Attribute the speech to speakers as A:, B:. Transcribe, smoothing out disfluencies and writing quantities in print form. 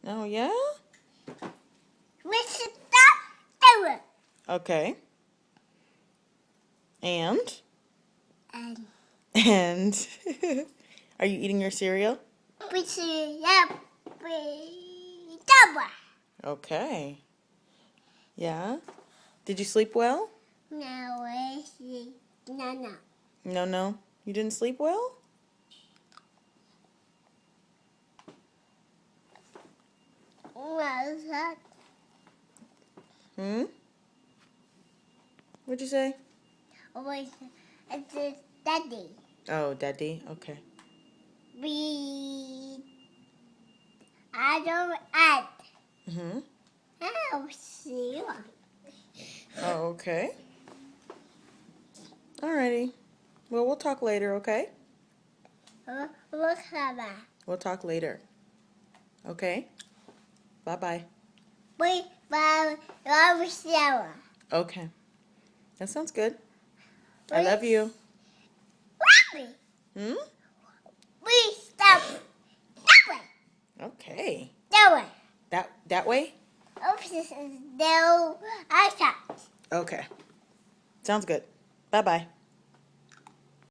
A: Oh, yeah?
B: We should stop doing.
A: Okay. And?
B: And
A: And? Are you eating your cereal?
B: we should have double.
A: Okay. Yeah? Did you sleep well?
B: No, we should no.
A: No. You didn't sleep well?
B: What's that?
A: What'd you say?
B: It's Daddy.
A: Oh, Daddy. Okay.
B: I don't add.
A: Mm-hmm.
B: See you.
A: Oh, okay. Alrighty. Well, we'll talk later, okay?
B: Look at that.
A: We'll talk later. Okay? Bye-bye.
B: We love Sarah.
A: Okay. That sounds good. I love you.
B: Love
A: Hmm?
B: We stop. That way.
A: Okay.
B: That way.
A: That way?
B: No, I stop.
A: Okay. Sounds good. Bye-bye.